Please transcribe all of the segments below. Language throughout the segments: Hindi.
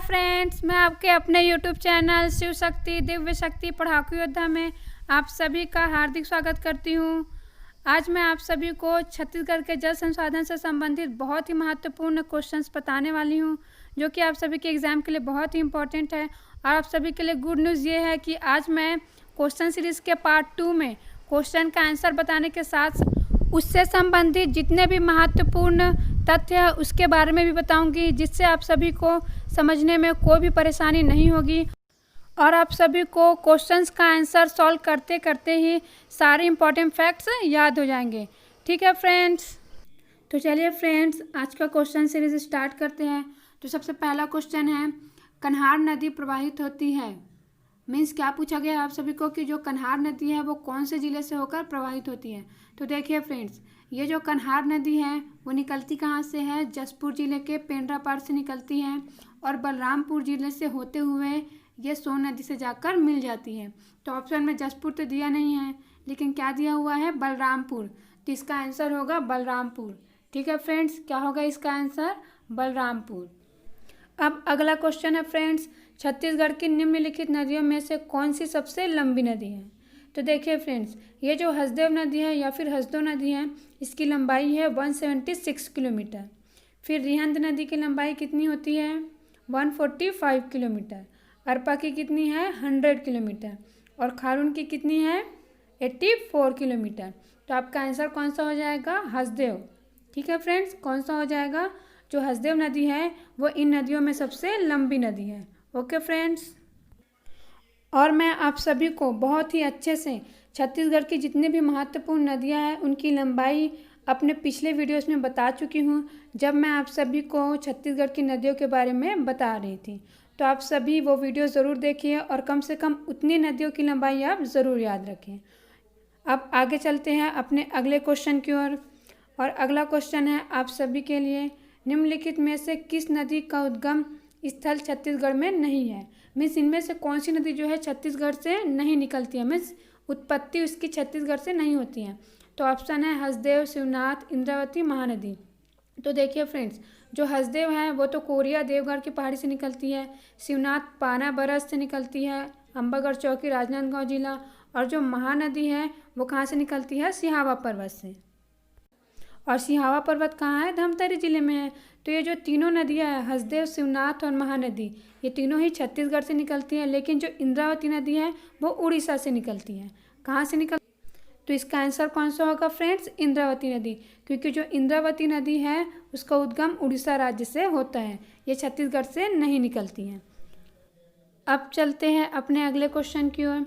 फ्रेंड्स, मैं आपके अपने यूट्यूब चैनल शिव शक्ति दिव्य शक्ति पढ़ाकू योद्धा में आप सभी का हार्दिक स्वागत करती हूँ। आज मैं आप सभी को छत्तीसगढ़ के जल संसाधन से संबंधित बहुत ही महत्वपूर्ण क्वेश्चंस बताने वाली हूँ, जो कि आप सभी के एग्ज़ाम के लिए बहुत ही इम्पोर्टेंट है। और आप सभी के लिए गुड न्यूज़ ये है कि आज मैं क्वेश्चन सीरीज़ के पार्ट 2 में क्वेश्चन का आंसर बताने के साथ उससे संबंधित जितने भी महत्वपूर्ण तथ्य है उसके बारे में भी बताऊंगी, जिससे आप सभी को समझने में कोई भी परेशानी नहीं होगी और आप सभी को क्वेश्चंस का आंसर सॉल्व करते करते ही सारे इंपॉर्टेंट फैक्ट्स याद हो जाएंगे। ठीक है फ्रेंड्स, तो चलिए फ्रेंड्स आज का क्वेश्चन सीरीज स्टार्ट करते हैं। तो सबसे पहला क्वेश्चन है, कन्हार नदी प्रवाहित होती है। मीन्स क्या पूछा गया आप सभी को कि जो कन्हार नदी है वो कौन से ज़िले से होकर प्रवाहित होती है। तो देखिए फ्रेंड्स, ये जो कन्हार नदी है वो निकलती कहाँ से है, जसपुर ज़िले के पेंड्रापाड़ से निकलती है और बलरामपुर ज़िले से होते हुए ये सोन नदी से जाकर मिल जाती है। तो ऑप्शन में जसपुर तो दिया नहीं है, लेकिन क्या दिया हुआ है, बलरामपुर। तो इसका आंसर होगा बलरामपुर। ठीक है फ्रेंड्स, क्या होगा इसका आंसर, बलरामपुर। अब अगला क्वेश्चन है फ्रेंड्स, छत्तीसगढ़ की निम्नलिखित नदियों में से कौन सी सबसे लंबी नदी है। तो देखिए फ्रेंड्स, ये जो हसदेव नदी है या फिर हसदो नदी है, इसकी लंबाई है 176 किलोमीटर। फिर रिहंद नदी की लंबाई कितनी होती है, 145 किलोमीटर। अरपा की कितनी है, 100 किलोमीटर। और खारून की कितनी है, 84 किलोमीटर। तो आपका आंसर कौन सा हो जाएगा, हसदेव। ठीक है फ्रेंड्स, कौन सा हो जाएगा, जो हसदेव नदी है वो इन नदियों में सबसे लंबी नदी है। ओके फ्रेंड्स, और मैं आप सभी को बहुत ही अच्छे से छत्तीसगढ़ की जितनी भी महत्वपूर्ण नदियां हैं उनकी लंबाई अपने पिछले वीडियोस में बता चुकी हूं, जब मैं आप सभी को छत्तीसगढ़ की नदियों के बारे में बता रही थी। तो आप सभी वो वीडियो ज़रूर देखिए और कम से कम उतनी नदियों की लंबाई आप ज़रूर याद रखें। अब आगे चलते हैं अपने अगले क्वेश्चन की ओर। और अगला क्वेश्चन है आप सभी के लिए, निम्नलिखित में से किस नदी का उद्गम स्थल छत्तीसगढ़ में नहीं है। मीन्स इनमें से कौन सी नदी जो है छत्तीसगढ़ से नहीं निकलती है, मीन्स उत्पत्ति उसकी छत्तीसगढ़ से नहीं होती है। तो ऑप्शन है हसदेव, शिवनाथ, इंद्रावती, महानदी। तो देखिए फ्रेंड्स, जो हसदेव है वो तो कोरिया देवगढ़ की पहाड़ी से निकलती है, शिवनाथ पाना बरस से निकलती है, अंबागढ़ चौकी राजनांदगांव जिला, और जो महानदी है वो कहाँ से निकलती है, सिहावा पर्वत से। और सिहावा पर्वत कहाँ है, धमतरी जिले में है। तो ये जो तीनों नदियाँ हैं, हसदेव, शिवनाथ और महानदी, ये तीनों ही छत्तीसगढ़ से निकलती हैं, लेकिन जो इंद्रावती नदी है वो उड़ीसा से निकलती है। कहाँ से निकल, तो इसका आंसर कौन सा होगा फ्रेंड्स, इंद्रावती नदी। क्योंकि जो इंद्रावती नदी है उसका उद्गम उड़ीसा राज्य से होता है, ये छत्तीसगढ़ से नहीं निकलती हैं। अब चलते हैं अपने अगले क्वेश्चन की ओर।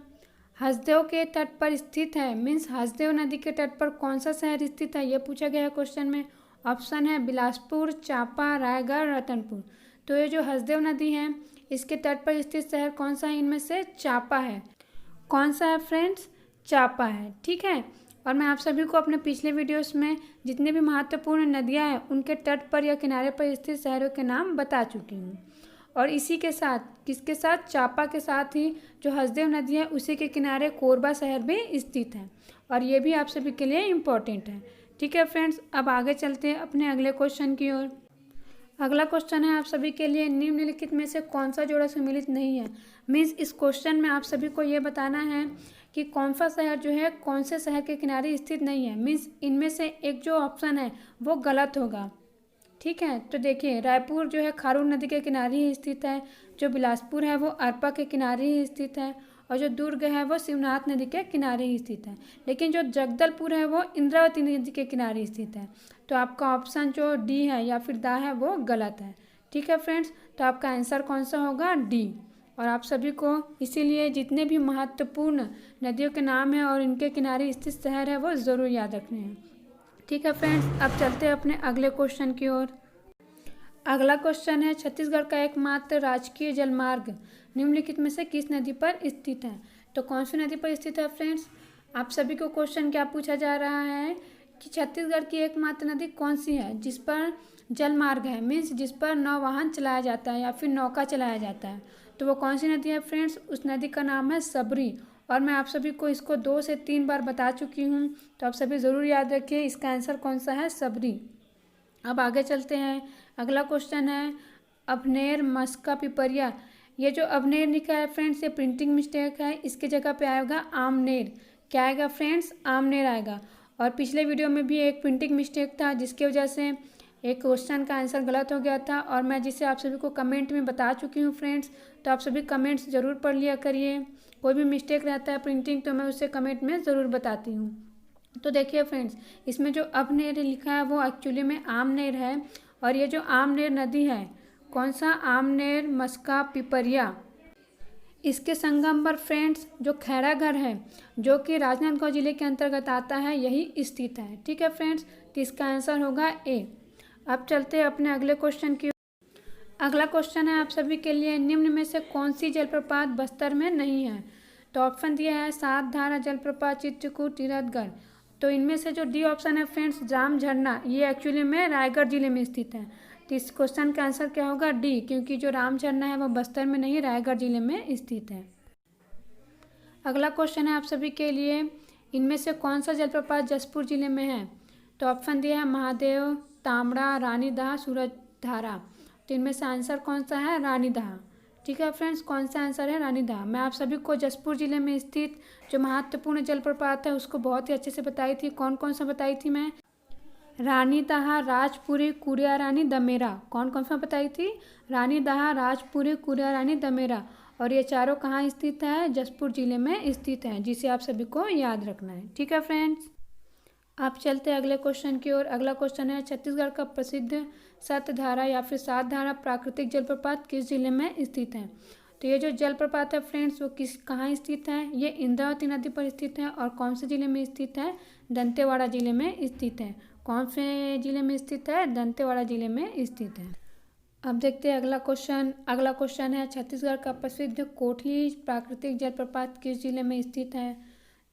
हसदेव के तट पर स्थित है, मीन्स हसदेव नदी के तट पर कौन सा शहर स्थित है, यह पूछा गया है क्वेश्चन में। ऑप्शन है बिलासपुर, चांपा, रायगढ़, रतनपुर। तो ये जो हसदेव नदी है इसके तट पर स्थित शहर कौन सा है, इनमें से चांपा है। कौन सा है फ्रेंड्स, चांपा है। ठीक है, और मैं आप सभी को अपने पिछले वीडियोस में जितने भी महत्वपूर्ण नदियाँ हैं उनके तट पर या किनारे पर स्थित शहरों के नाम बता चुकी हूँ। और इसी के साथ, किसके साथ, चांपा के साथ ही जो हसदेव नदी है उसी के किनारे कोरबा शहर भी स्थित है, और ये भी आप सभी के लिए इम्पोर्टेंट है। ठीक है फ्रेंड्स, अब आगे चलते हैं अपने अगले क्वेश्चन की ओर। अगला क्वेश्चन है आप सभी के लिए, निम्नलिखित में से कौन सा जोड़ा सम्मिलित नहीं है। मीन्स इस क्वेश्चन में आप सभी को ये बताना है कि कौन सा शहर जो है कौन से शहर के किनारे स्थित नहीं है। मीन्स इनमें से एक जो ऑप्शन है वो गलत होगा। ठीक है, तो देखिए रायपुर जो है खारून नदी के किनारे ही स्थित है, जो बिलासपुर है वो अरपा के किनारे ही स्थित है, और जो दुर्ग है वो शिवनाथ नदी के किनारे ही स्थित है। लेकिन जो जगदलपुर है वो इंद्रावती नदी के किनारे स्थित है। तो आपका ऑप्शन जो डी है या फिर दा है वो गलत है। ठीक है फ्रेंड्स, तो आपका आंसर कौन सा होगा, डी। और आप सभी को इसीलिए जितने भी महत्वपूर्ण नदियों के नाम हैं और इनके किनारे स्थित शहर है वो ज़रूर याद रखने हैं। ठीक है फ्रेंड्स, अब चलते हैं अपने अगले क्वेश्चन की ओर। अगला क्वेश्चन है, छत्तीसगढ़ का एकमात्र राजकीय जलमार्ग निम्नलिखित में से किस नदी पर स्थित है। तो कौन सी नदी पर स्थित है फ्रेंड्स, आप सभी को क्वेश्चन क्या पूछा जा रहा है कि छत्तीसगढ़ की एकमात्र नदी कौन सी है जिस पर जलमार्ग है, मीन्स जिस पर नौवाहन चलाया जाता है या फिर नौका चलाया जाता है। तो वो कौन सी नदी है फ्रेंड्स, उस नदी का नाम है सबरी। और मैं आप सभी को इसको 2 से 3 बार बता चुकी हूँ, तो आप सभी ज़रूर याद रखिए इसका आंसर कौन सा है, सबरी। अब आगे चलते हैं, अगला क्वेश्चन है, अभनेर, मस्का, पिपरिया। ये जो अभनेर लिखा है फ्रेंड्स, ये प्रिंटिंग मिस्टेक है, इसके जगह पे आएगा आमनेर। क्या आएगा फ्रेंड्स? आमनेर आएगा। और पिछले वीडियो में भी एक प्रिंटिंग मिस्टेक था जिसकी वजह से एक क्वेश्चन का आंसर गलत हो गया था, और मैं जिसे आप सभी को कमेंट में बता चुकी हूँ फ्रेंड्स। तो आप सभी कमेंट्स ज़रूर पढ़ लिया करिए। कोई भी मिस्टेक रहता है प्रिंटिंग तो मैं उसे कमेंट में ज़रूर बताती हूँ। तो देखिए फ्रेंड्स, इसमें जो अभनेर लिखा है वो एक्चुअली में आमनेर है। और ये जो आमनेर नदी है, कौन सा? आमनेर, मस्का, पिपरिया, इसके संगम पर फ्रेंड्स जो खैरागढ़ है, जो कि राजनांदगांव जिले के अंतर्गत आता है, यही स्थित है। ठीक है फ्रेंड्स, तो इसका आंसर होगा ए। अब चलते हैं अपने अगले क्वेश्चन की। अगला क्वेश्चन है आप सभी के लिए, निम्न में से कौन सी जलप्रपात बस्तर में नहीं है? तो ऑप्शन दिया है सात धारा जलप्रपात, चित्रकूट, तीरथगढ़। तो इनमें से जो डी ऑप्शन है फ्रेंड्स, जाम झरना, ये एक्चुअली में रायगढ़ जिले में स्थित है। तो इस क्वेश्चन का आंसर क्या होगा? डी, क्योंकि जो राम झरना है वो बस्तर में नहीं, रायगढ़ जिले में स्थित है। अगला क्वेश्चन है आप सभी के लिए, इनमें से कौन सा जलप्रपात जसपुर जिले में है? तो ऑप्शन दिया है महादेव, तामड़ा, रानीदह, सूरजधारा। तो इनमें से आंसर कौन सा है? रानीदह। ठीक है फ्रेंड्स, कौन सा आंसर है? रानीदह। मैं आप सभी को जसपुर जिले में स्थित जो महत्वपूर्ण जलप्रपात है उसको बहुत ही अच्छे से बताई थी। कौन कौन सा बताई थी मैं? रानीदह, राजपुरी, कुरिया रानी, दमेरा। कौन कौन सा बताई थी? रानीदह, राजपुरी, कुरिया रानी, दमेरा। और ये चारों कहाँ स्थित है? जसपुर जिले में स्थित है, जिसे आप सभी को याद रखना है। ठीक है फ्रेंड्स, आप चलते हैं अगले क्वेश्चन की ओर। अगला क्वेश्चन है, छत्तीसगढ़ का प्रसिद्ध सतधारा या फिर सात धारा प्राकृतिक जलप्रपात किस जिले में स्थित है? तो ये जो जलप्रपात है फ्रेंड्स, वो कहाँ स्थित है? ये इंद्रावती नदी पर स्थित है। और कौन से जिले में स्थित है? दंतेवाड़ा जिले में स्थित है। कौन से जिले में स्थित है? दंतेवाड़ा जिले में स्थित है। अब देखते हैं अगला क्वेश्चन। अगला क्वेश्चन है, छत्तीसगढ़ का प्रसिद्ध कोटली प्राकृतिक जलप्रपात किस जिले में स्थित है?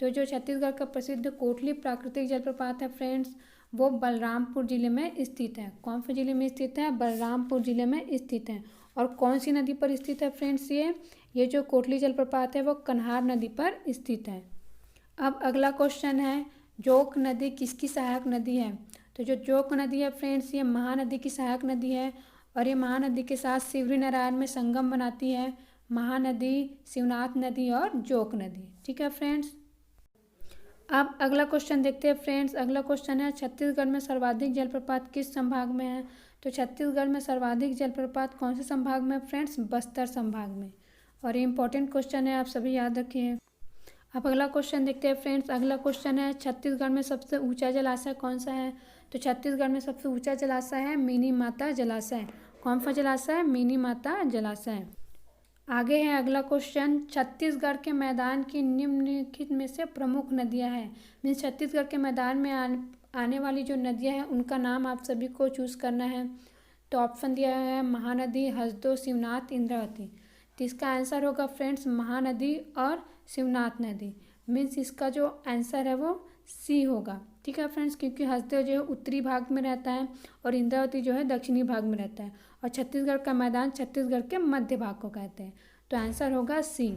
तो जो छत्तीसगढ़ का प्रसिद्ध कोटली प्राकृतिक जलप्रपात है फ्रेंड्स, वो बलरामपुर जिले में स्थित है। कौन से जिले में स्थित है? बलरामपुर जिले में स्थित है। और कौन सी नदी पर स्थित है फ्रेंड्स? ये जो कोटली जलप्रपात है वो कन्हार नदी पर स्थित है। अब अगला क्वेश्चन है, जोक नदी किसकी सहायक नदी है? तो जो जोक नदी है फ्रेंड्स, ये महानदी की सहायक नदी है। और ये महानदी के साथ शिवरी नारायण में संगम बनाती है। महानदी, शिवनाथ नदी और जोक नदी। ठीक है फ्रेंड्स, अब अगला क्वेश्चन देखते हैं फ्रेंड्स। अगला क्वेश्चन है, छत्तीसगढ़ में सर्वाधिक जलप्रपात किस संभाग में है? तो छत्तीसगढ़ में सर्वाधिक जलप्रपात कौन से संभाग में? फ्रेंड्स, बस्तर संभाग में। और ये इंपॉर्टेंट क्वेश्चन है, आप सभी याद रखिए। अब अगला क्वेश्चन देखते हैं फ्रेंड्स। अगला क्वेश्चन है, छत्तीसगढ़ में सबसे ऊंचा जलाशय कौन सा है? तो छत्तीसगढ़ में सबसे ऊंचा जलाशय है मिनी माता जलाशय। कौन सा जलाशय? मिनी माता जलाशय। आगे है अगला क्वेश्चन, छत्तीसगढ़ के मैदान की निम्नलिखित में से प्रमुख नदियां हैं। मीन्स छत्तीसगढ़ के मैदान में आने वाली जो नदियां हैं उनका नाम आप सभी को चूज करना है। तो ऑप्शन दिया है महानदी, हसदो, शिवनाथ, इंद्रावती। तो इसका आंसर होगा फ्रेंड्स महानदी और शिवनाथ नदी। मीन्स इसका जो आंसर है वो सी होगा। ठीक है फ्रेंड्स, क्योंकि हसदेव जो है उत्तरी भाग में रहता है और इंद्रावती जो है दक्षिणी भाग में रहता है। और छत्तीसगढ़ का मैदान छत्तीसगढ़ के मध्य भाग को कहते हैं। तो आंसर होगा सी।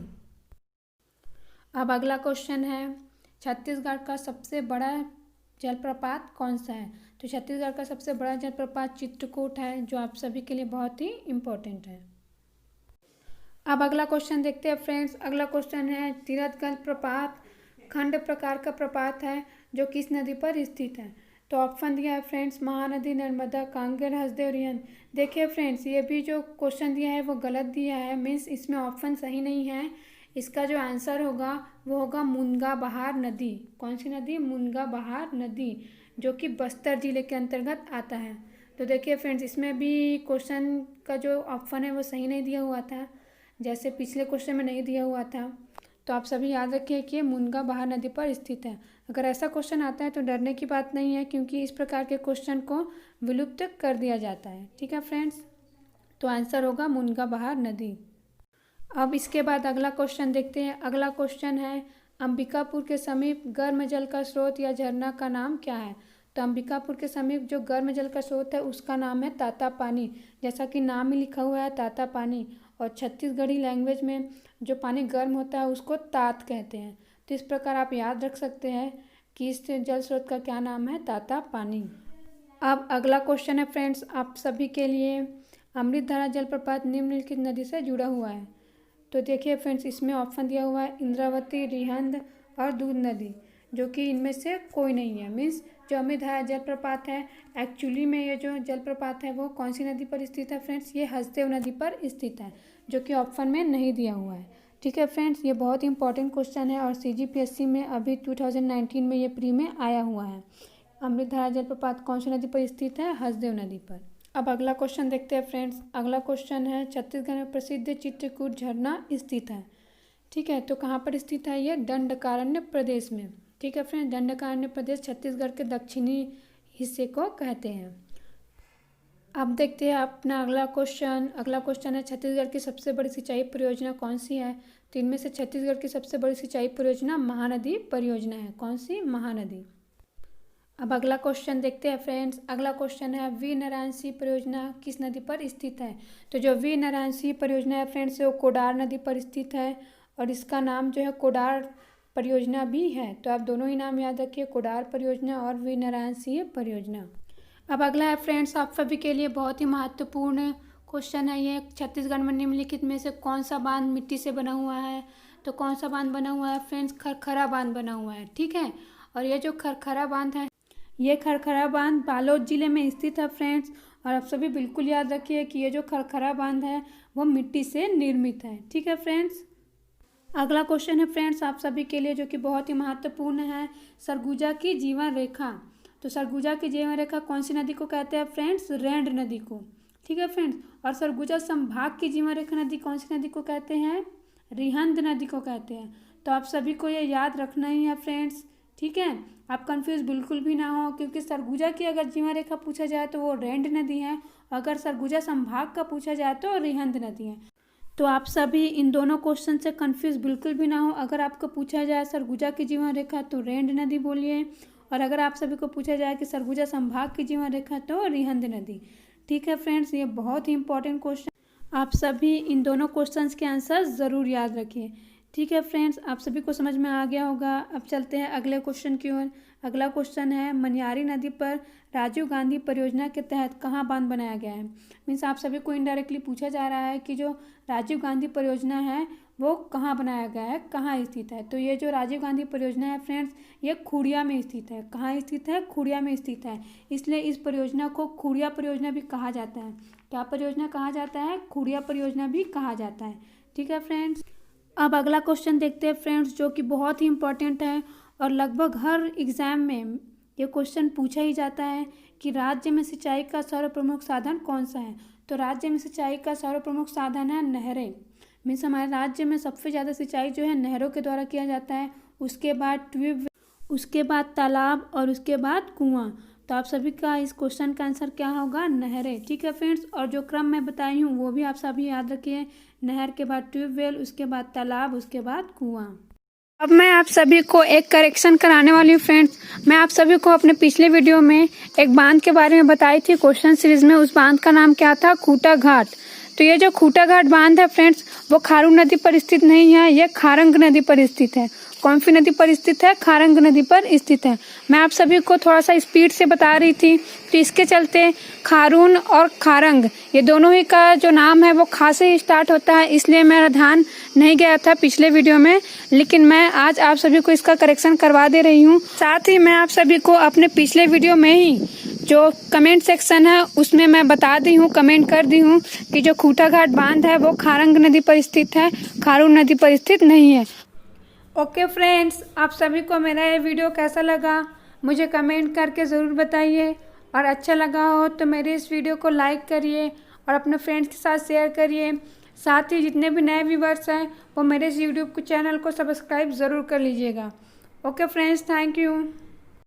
अब अगला क्वेश्चन है, छत्तीसगढ़ का सबसे बड़ा जलप्रपात कौन सा है? तो छत्तीसगढ़ का सबसे बड़ा जलप्रपात चित्रकूट है, जो आप सभी के लिए बहुत ही इम्पोर्टेंट है। अब अगला क्वेश्चन देखते हैं फ्रेंड्स। अगला क्वेश्चन है, तीरथगढ़ प्रपात खंड प्रकार का प्रपात है जो किस नदी पर स्थित है? तो ऑप्शन दिया है फ्रेंड्स महानदी, नर्मदा, कांगेर, हसदेव, रिहंद। देखिए फ्रेंड्स, ये भी जो क्वेश्चन दिया है वो गलत दिया है। मीन्स इसमें ऑप्शन सही नहीं है। इसका जो आंसर होगा वो होगा मुनगा बहार नदी। कौन सी नदी? मुनगा बहार नदी, जो कि बस्तर जिले के अंतर्गत आता है। तो देखिए फ्रेंड्स, इसमें भी क्वेश्चन का जो ऑप्शन है वो सही नहीं दिया हुआ था, जैसे पिछले क्वेश्चन में नहीं दिया हुआ था। तो आप सभी याद रखिए कि ये मुनगा बहार नदी पर स्थित है। अगर ऐसा क्वेश्चन आता है तो डरने की बात नहीं है, क्योंकि इस प्रकार के क्वेश्चन को विलुप्त कर दिया जाता है। ठीक है फ्रेंड्स, तो आंसर होगा मुनगा बहार नदी। अब इसके बाद अगला क्वेश्चन देखते हैं। अगला क्वेश्चन है, अंबिकापुर के समीप गर्म जल का स्रोत या झरना का नाम क्या है? तो अंबिकापुर के समीप जो गर्म जल का स्रोत है उसका नाम है ताता पानी। जैसा कि नाम में लिखा हुआ है ताता पानी। और छत्तीसगढ़ी लैंग्वेज में जो पानी गर्म होता है उसको तात कहते हैं। तो इस प्रकार आप याद रख सकते हैं कि इस जल स्रोत का क्या नाम है? ताता पानी। अब अगला क्वेश्चन है फ्रेंड्स आप सभी के लिए। अमृतधारा जलप्रपात निम्नलिखित नदी से जुड़ा हुआ है। तो देखिए फ्रेंड्स, इसमें ऑप्शन दिया हुआ है इंद्रावती, रिहंद और दूध नदी, जो कि इनमें से कोई नहीं है। मीन्स जो अमृतधारा जलप्रपात है, एक्चुअली में ये जो जलप्रपात है वो कौन सी नदी पर स्थित है फ्रेंड्स? ये हसदेव नदी पर स्थित है, जो कि ऑप्शन में नहीं दिया हुआ है। ठीक है फ्रेंड्स, ये बहुत इंपॉर्टेंट क्वेश्चन है और CGPSC में अभी 2019 में ये प्री में आया हुआ है। अमृतधारा जलप्रपात कौन सी नदी पर स्थित है? हसदेव नदी पर। अब अगला क्वेश्चन देखते हैं फ्रेंड्स। अगला क्वेश्चन है, छत्तीसगढ़ में प्रसिद्ध चित्रकूट झरना स्थित है। ठीक है, तो कहाँ पर स्थित है? ये दंडकारण्य प्रदेश में। ठीक है फ्रेंड्स, दंडकारण्य प्रदेश छत्तीसगढ़ के दक्षिणी हिस्से को कहते हैं। अब देखते हैं अपना अगला क्वेश्चन। अगला क्वेश्चन है, छत्तीसगढ़ की सबसे बड़ी सिंचाई परियोजना कौन सी है? तो इनमें से छत्तीसगढ़ की सबसे बड़ी सिंचाई परियोजना महानदी परियोजना है। कौन सी? महानदी। अब अगला क्वेश्चन देखते हैं फ्रेंड्स। अगला क्वेश्चन है, वी नारायण सिंह परियोजना किस नदी पर स्थित है? तो जो वी नारायण सिंह परियोजना है फ्रेंड्स, वो कोडार नदी पर स्थित है और इसका नाम जो है कोडार परियोजना भी है। तो आप दोनों ही नाम याद रखिए, कोडार परियोजना और वी नारायण सिंह परियोजना। अब अगला है फ्रेंड्स, आप सभी के लिए बहुत ही महत्वपूर्ण क्वेश्चन है ये, छत्तीसगढ़ में निम्नलिखित में से कौन सा बांध मिट्टी से बना हुआ है? तो कौन सा बांध बना हुआ है फ्रेंड्स? खरखरा बांध बना हुआ है। ठीक है, और ये जो खरखरा बांध है, ये खरखरा बांध बालोद जिले में स्थित है फ्रेंड्स। और आप सभी बिल्कुल याद रखिए कि ये जो खरखरा बांध है वो मिट्टी से निर्मित है। ठीक है फ्रेंड्स। अगला क्वेश्चन है फ्रेंड्स आप सभी के लिए, जो कि बहुत ही महत्वपूर्ण है, सरगुजा की जीवन रेखा। तो सरगुजा की जीवन रेखा कौन सी नदी को कहते हैं फ्रेंड्स? रैंड नदी को। ठीक है फ्रेंड्स। और सरगुजा संभाग की जीवन रेखा नदी कौन सी नदी को कहते हैं? रिहंद नदी को कहते हैं। तो आप सभी को ये याद रखना ही है फ्रेंड्स। ठीक है, आप कंफ्यूज बिल्कुल भी ना हो, क्योंकि सरगुजा की अगर जीवन रेखा पूछा जाए तो वो रैंड नदी है, अगर सरगुजा संभाग का पूछा जाए तो रिहंद नदी है। तो आप सभी इन दोनों क्वेश्चन से कंफ्यूज बिल्कुल भी ना हो। अगर आपको पूछा जाए सरगुजा की जीवन रेखा तो रैंड नदी बोलिए, और अगर आप सभी को पूछा जाए कि सरगुजा संभाग की जीवन रेखा तो रिहंद नदी। ठीक है फ्रेंड्स, ये बहुत ही इंपॉर्टेंट क्वेश्चन, आप सभी इन दोनों क्वेश्चंस के आंसर ज़रूर याद रखिए। ठीक है फ्रेंड्स, आप सभी को समझ में आ गया होगा। अब चलते हैं अगले क्वेश्चन की ओर। अगला क्वेश्चन है, मनियारी नदी पर राजीव गांधी परियोजना के तहत कहाँ बांध बनाया गया है? मीन्स आप सभी को इनडायरेक्टली पूछा जा रहा है कि जो राजीव गांधी परियोजना है वो कहाँ बनाया गया है, कहाँ स्थित है? तो ये जो राजीव गांधी परियोजना है फ्रेंड्स, ये खुड़िया में स्थित है। कहाँ स्थित है? खुड़िया में स्थित है। इसलिए इस परियोजना को खुड़िया परियोजना भी कहा जाता है। क्या परियोजना कहा जाता है? खुड़िया परियोजना भी कहा जाता है। ठीक है फ्रेंड्स। अब अगला क्वेश्चन देखते हैं फ्रेंड्स, जो कि बहुत ही इंपॉर्टेंट है और लगभग हर एग्ज़ाम में ये क्वेश्चन पूछा ही जाता है कि राज्य में सिंचाई का सर्वप्रमुख साधन कौन सा है? तो राज्य में सिंचाई का सर्वप्रमुख साधन है नहरें। मीन्स हमारे राज्य में सबसे ज़्यादा सिंचाई जो है नहरों के द्वारा किया जाता है, उसके बाद ट्यूबवेल, उसके बाद तालाब और उसके बाद कुआं। तो आप सभी का इस क्वेश्चन का आंसर क्या होगा? नहरें। ठीक है फ्रेंड्स, और जो क्रम मैं बताई हूँ वो भी आप सभी याद रखिए, नहर के बाद ट्यूबवेल, उसके बाद तालाब, उसके बाद कुआं। अब मैं आप सभी को एक करेक्शन कराने वाली हूँ फ्रेंड्स। मैं आप सभी को अपने पिछले वीडियो में एक बांध के बारे में बताई थी क्वेश्चन सीरीज में, उस बांध का नाम क्या था? खूटा घाट। तो ये जो खूटा घाट बांध है फ्रेंड्स, वो खारून नदी पर स्थित नहीं है, ये खारंग नदी पर स्थित है। कौन सी नदी पर स्थित है? खारंग नदी पर स्थित है। मैं आप सभी को थोड़ा सा स्पीड से बता रही थी, तो इसके चलते खारून और खारंग ये दोनों ही का जो नाम है वो खा से ही स्टार्ट होता है, इसलिए मेरा ध्यान नहीं गया था पिछले वीडियो में, लेकिन मैं आज आप सभी को इसका करेक्शन करवा दे रही हूँ। साथ ही मैं आप सभी को अपने पिछले वीडियो में ही जो कमेंट सेक्शन है उसमें मैं बता दी हूँ, कमेंट कर दी हूँ कि जो खूटा घाट बांध है वो खारंग नदी पर स्थित है, खारून नदी पर स्थित नहीं है। ओके फ्रेंड्स, आप सभी को मेरा ये वीडियो कैसा लगा मुझे कमेंट करके ज़रूर बताइए, और अच्छा लगा हो तो मेरे इस वीडियो को लाइक करिए और अपने फ्रेंड्स के साथ शेयर करिए। साथ ही जितने भी नए व्यूवर्स हैं वो मेरे इस यूट्यूब चैनल को सब्सक्राइब ज़रूर कर लीजिएगा। Okay friends, thank you.